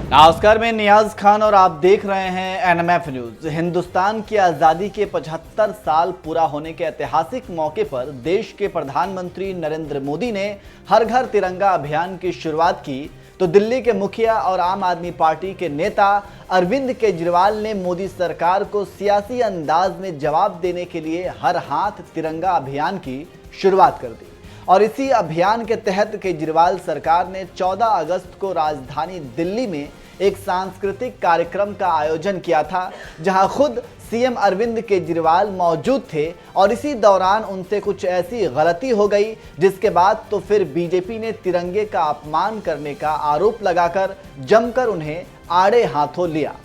नमस्कार, मैं नियाज खान और आप देख रहे हैं एनएमएफ न्यूज। हिंदुस्तान की आज़ादी के 75 साल पूरा होने के ऐतिहासिक मौके पर देश के प्रधानमंत्री नरेंद्र मोदी ने हर घर तिरंगा अभियान की शुरुआत की तो दिल्ली के मुखिया और आम आदमी पार्टी के नेता अरविंद केजरीवाल ने मोदी सरकार को सियासी अंदाज में जवाब देने के लिए हर हाथ तिरंगा अभियान की शुरुआत कर दी। और इसी अभियान के तहत केजरीवाल सरकार ने 14 अगस्त को राजधानी दिल्ली में एक सांस्कृतिक कार्यक्रम का आयोजन किया था, जहां खुद सीएम अरविंद केजरीवाल मौजूद थे। और इसी दौरान उनसे कुछ ऐसी गलती हो गई जिसके बाद तो फिर बीजेपी ने तिरंगे का अपमान करने का आरोप लगाकर जमकर उन्हें आड़े हाथों लिया।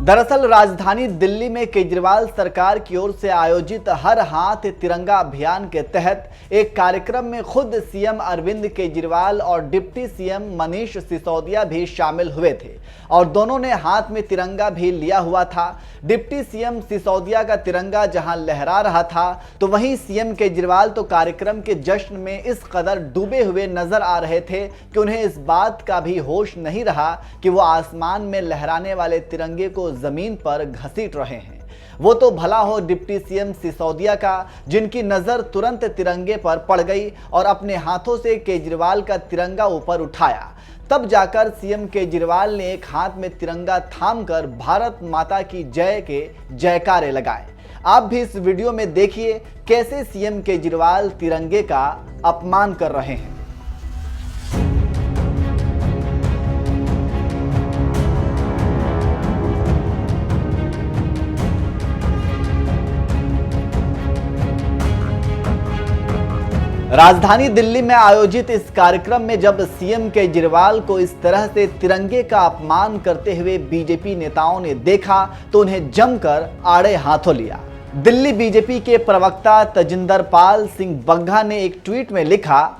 दरअसल राजधानी दिल्ली में केजरीवाल सरकार की ओर से आयोजित हर हाथ तिरंगा अभियान के तहत एक कार्यक्रम में खुद सीएम अरविंद केजरीवाल और डिप्टी सीएम मनीष सिसोदिया भी शामिल हुए थे और दोनों ने हाथ में तिरंगा भी लिया हुआ था। डिप्टी सीएम सिसोदिया का तिरंगा जहां लहरा रहा था तो वहीं सीएम केजरीवाल तो कार्यक्रम के जश्न में इस कदर डूबे हुए नजर आ रहे थे कि उन्हें इस बात का भी होश नहीं रहा कि वो आसमान में लहराने वाले तिरंगे को जमीन पर घसीट रहे हैं। वो तो भला हो डिप्टी सीएम सिसोदिया का, जिनकी नजर तुरंत तिरंगे पर पड़ गई और अपने हाथों से केजरीवाल का तिरंगा ऊपर उठाया। तब जाकर सीएम केजरीवाल ने एक हाथ में तिरंगा थामकर भारत माता की जय के जयकारे लगाए। आप भी इस वीडियो में देखिए कैसे सीएम केजरीवाल तिरंगे का अपमान कर रहे हैं। राजधानी दिल्ली में आयोजित इस कार्यक्रम में जब सीएम केजरीवाल को इस तरह से तिरंगे का अपमान करते हुए बीजेपी नेताओं ने देखा तो उन्हें जमकर आड़े हाथों लिया। दिल्ली बीजेपी के प्रवक्ता तजिंदर पाल सिंह बग्घा ने एक ट्वीट में लिखा,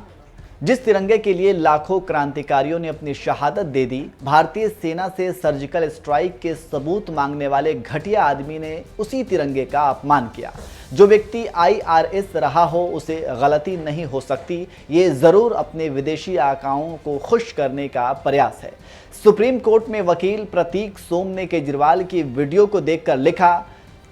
जिस तिरंगे के लिए लाखों क्रांतिकारियों ने अपनी शहादत दे दी, भारतीय सेना से सर्जिकल स्ट्राइक के सबूत मांगने वाले घटिया आदमी ने उसी तिरंगे का अपमान किया। जो व्यक्ति IRS रहा हो उसे गलती नहीं हो सकती, ये जरूर अपने विदेशी आकाओं को खुश करने का प्रयास है। सुप्रीम कोर्ट में वकील प्रतीक सोम ने केजरीवाल की वीडियो को देखकर लिखा,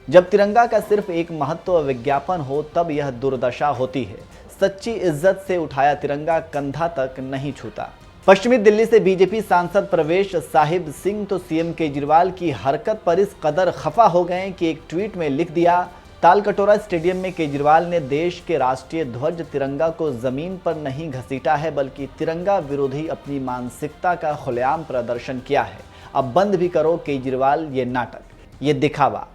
जब तिरंगा का सिर्फ एक महत्व विज्ञापन हो तब यह दुर्दशा होती है। सच्ची इज्जत से उठाया तिरंगा कंधा तक नहीं छूता। पश्चिमी दिल्ली से बीजेपी सांसद प्रवेश साहिब सिंह तो सीएम केजरीवाल की हरकत पर इस कदर खफा हो गए कि एक ट्वीट में लिख दिया, तालकटोरा स्टेडियम में केजरीवाल ने देश के राष्ट्रीय ध्वज तिरंगा को जमीन पर नहीं घसीटा है, बल्कि तिरंगा विरोधी अपनी मानसिकता का खुलेआम प्रदर्शन किया है। अब बंद भी करो केजरीवाल ये नाटक, ये दिखावा।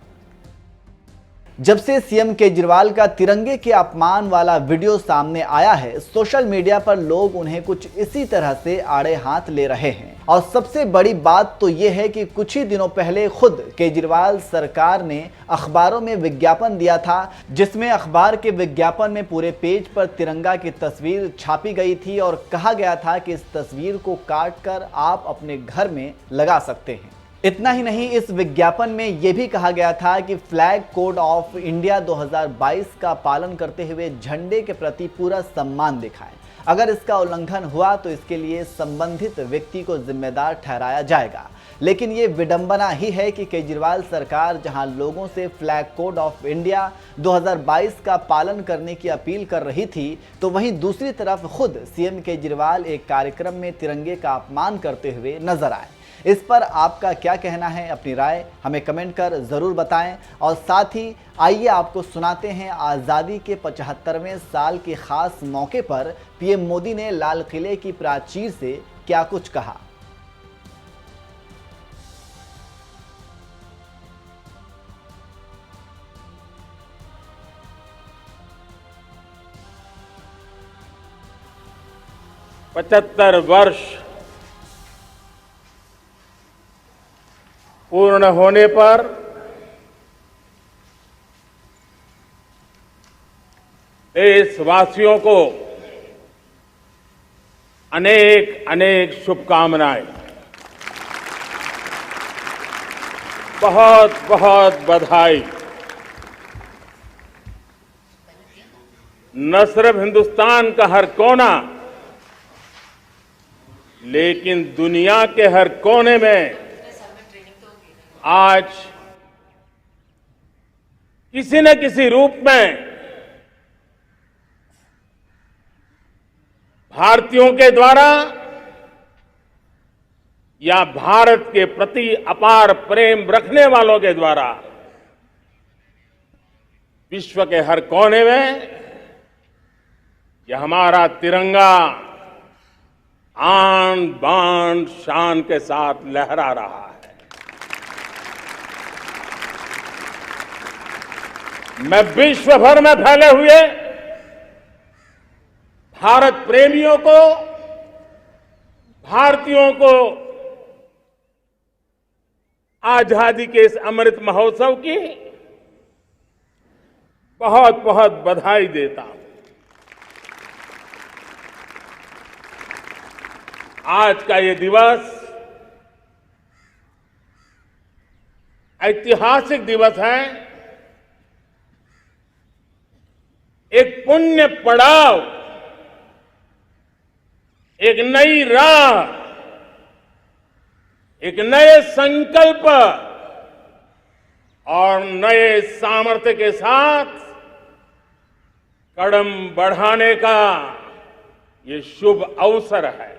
जब से सीएम केजरीवाल का तिरंगे के अपमान वाला वीडियो सामने आया है, सोशल मीडिया पर लोग उन्हें कुछ इसी तरह से आड़े हाथ ले रहे हैं। और सबसे बड़ी बात तो यह है कि कुछ ही दिनों पहले खुद केजरीवाल सरकार ने अखबारों में विज्ञापन दिया था, जिसमें अखबार के विज्ञापन में पूरे पेज पर तिरंगा की तस्वीर छापी गई थी और कहा गया था कि इस तस्वीर को काट कर आप अपने घर में लगा सकते हैं। इतना ही नहीं, इस विज्ञापन में यह भी कहा गया था कि फ्लैग कोड ऑफ इंडिया 2022 का पालन करते हुए झंडे के प्रति पूरा सम्मान दिखाएं। अगर इसका उल्लंघन हुआ तो इसके लिए संबंधित व्यक्ति को जिम्मेदार ठहराया जाएगा। लेकिन ये विडंबना ही है कि केजरीवाल सरकार जहां लोगों से फ्लैग कोड ऑफ इंडिया 2022 का पालन करने की अपील कर रही थी, तो वहीं दूसरी तरफ खुद सीएम केजरीवाल एक कार्यक्रम में तिरंगे का अपमान करते हुए नजर आए। इस पर आपका क्या कहना है? अपनी राय हमें कमेंट कर ज़रूर बताएं। और साथ ही आइए आपको सुनाते हैं आज़ादी के 75वें साल के ख़ास मौके पर पीएम मोदी ने लाल किले की प्राचीर से क्या कुछ कहा। पचहत्तर वर्ष पूर्ण होने पर देशवासियों को अनेक अनेक शुभकामनाएं। बहुत बहुत बधाई। न सिर्फ हिंदुस्तान का हर कोना, लेकिन दुनिया के हर कोने में आज किसी न किसी रूप में भारतीयों के द्वारा या भारत के प्रति अपार प्रेम रखने वालों के द्वारा विश्व के हर कोने में यह हमारा तिरंगा आन बान शान के साथ लहरा रहा है। मैं विश्व भर में फैले हुए भारत प्रेमियों को, भारतीयों को आजादी के इस अमृत महोत्सव की बहुत बहुत बधाई देता हूं। आज का ये दिवस ऐतिहासिक दिवस है। एक पुण्य पड़ाव, एक नई राह, एक नए संकल्प और नए सामर्थ्य के साथ कदम बढ़ाने का ये शुभ अवसर है।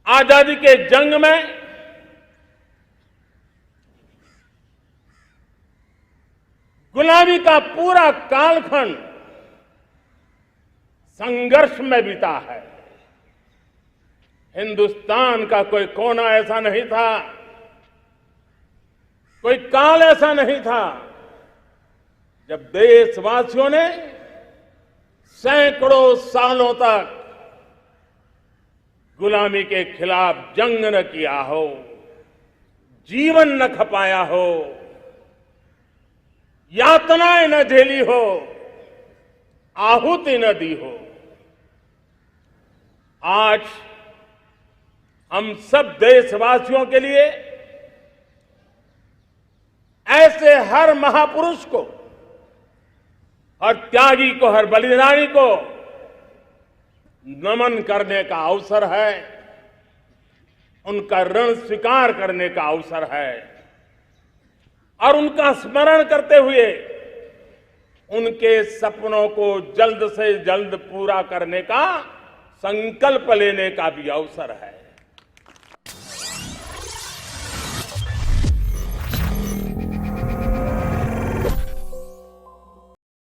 आजादी के जंग में गुलामी का पूरा कालखंड संघर्ष में बीता है। हिंदुस्तान का कोई कोना ऐसा नहीं था, कोई काल ऐसा नहीं था जब देशवासियों ने सैकड़ों सालों तक गुलामी के खिलाफ जंग न किया हो, जीवन न खपाया हो, यातनाएं न झेली हो, आहुति न दी हो। आज हम सब देशवासियों के लिए ऐसे हर महापुरुष को, हर त्यागी को, हर बलिदानी को नमन करने का अवसर है, उनका ऋण स्वीकार करने का अवसर है और उनका स्मरण करते हुए उनके सपनों को जल्द से जल्द पूरा करने का संकल्प लेने का भी अवसर है।